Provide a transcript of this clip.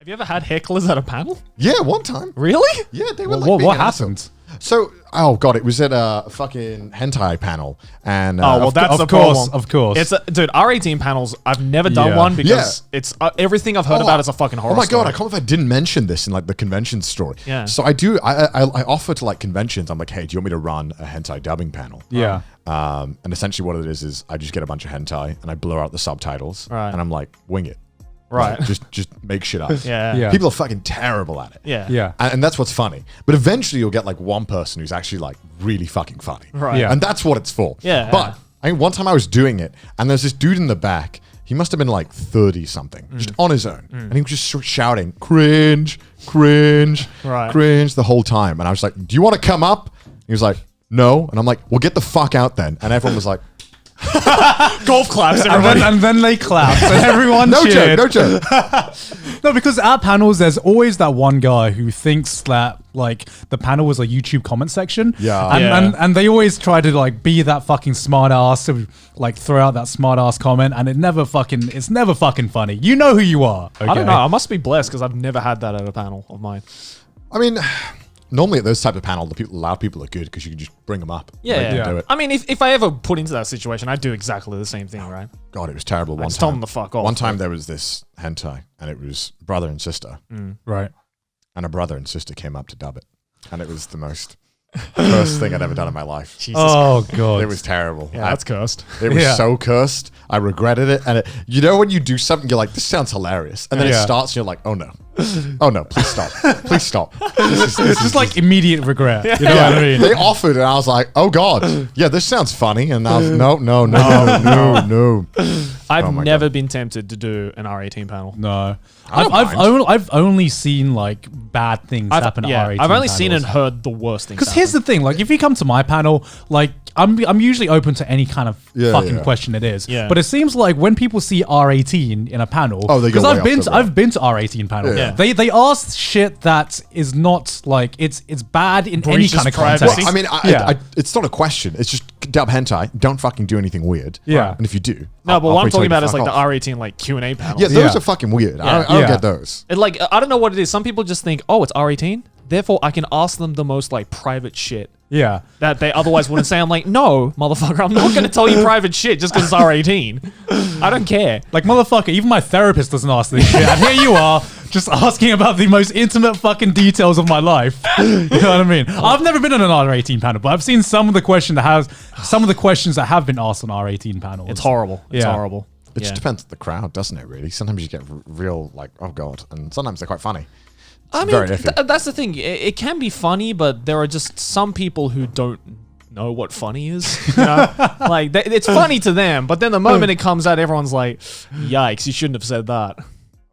you ever had hecklers at a panel? Yeah, one time. Really? Yeah, they were What happened? So, oh god, it was at a fucking hentai panel, and that's the Of course, problem. of course. It's dude, R18 panels. I've never done Yeah. one because it's everything I've heard about is a fucking horror. Oh my god, story. I can't believe I didn't mention this in like the convention story. Yeah. So I do. I offer to like conventions. I'm like, hey, do you want me to run a hentai dubbing panel? Yeah. And essentially what it is I just get a bunch of hentai and I blur out the subtitles, Right. and I'm like, wing it. Right. Like, just make shit up. Yeah. People are fucking terrible at it. Yeah. Yeah. And that's what's funny. But eventually you'll get like one person who's actually like really fucking funny. Right. Yeah. And that's what it's for. Yeah. But I mean, one time I was doing it and there's this dude in the back. He must have been like 30 something, just on his own. And he was just shouting, cringe, cringe, Right. cringe the whole time. And I was like, do you want to come up? He was like, no. And I'm like, well, get the fuck out then. And everyone was like, Golf claps, everybody. And then they clapped and everyone no cheered. joke, no joke. No, because at panels, there's always that one guy who thinks that like the panel was a YouTube comment section. Yeah. And they always try to like be that fucking smart ass to like throw out that smart ass comment, and it's never fucking funny. You know who you are. I don't know. I must be blessed because I've never had that at a panel of mine. I mean, normally at those type of panel, the loud people are good because you can just bring them up. Yeah. Make them do it. I mean, if I ever put into that situation, I'd do exactly the same thing, right? God, it was terrible. One just tell time, them to fuck off. One time there was this hentai, and it was brother and sister, Right. and a brother and sister came up to dub it, and it was the most cursed thing I'd ever done in my life. Jesus. Oh god. It was terrible. Yeah, that's cursed. It was Yeah. so cursed. I regretted it, and you know when you do something, you're like, "This sounds hilarious," and then it Yeah. starts, and you're like, "Oh no, oh no, please stop, please stop." It's just like immediate regret. You know what I mean? They offered, and I was like, "Oh god, yeah, this sounds funny," and I was no. I've Oh my never been tempted to do an R18 panel. No. I don't I've only seen like bad things happen at R18 I've only seen and panels. heard the worst things. Because here's the thing, like if you come to my panel, like I'm usually open to any kind of fucking question it is. Yeah. But it seems like when people see R18 in a panel, Oh, they go because way I've off the been to R18 panels. Yeah. They ask shit that is not like it's bad in any Breaches kind of privacy. context. Well, I mean, Yeah. it's not a question. It's just dub hentai. Don't fucking do anything weird. Yeah. And if you do, No, but I'll what I'm tell talking you to about is fuck like the off. R18 like Q&A panels. Yeah, those Yeah. are fucking weird. Yeah. I don't Yeah. get those. And like I don't know what it is. Some people just think, oh, it's R18. Therefore, I can ask them the most like private shit yeah. that they otherwise wouldn't say. I'm like, no, motherfucker, I'm not going to tell you private shit just because it's R18. I don't care. Like, motherfucker, even my therapist doesn't ask this shit. And here you are, just asking about the most intimate fucking details of my life. You know what I mean? I've never been on an R18 panel, but I've seen some of the questions that have been asked on R18 panels. It's horrible. It's Yeah. horrible. It just depends on the crowd, doesn't it? Really. Sometimes you get real like, oh god, and sometimes they're quite funny. I mean, very iffy. that's the thing. It can be funny, but there are just some people who don't know what funny is. You know? Like, it's funny to them, but then the moment it comes out, everyone's like, yikes, you shouldn't have said that.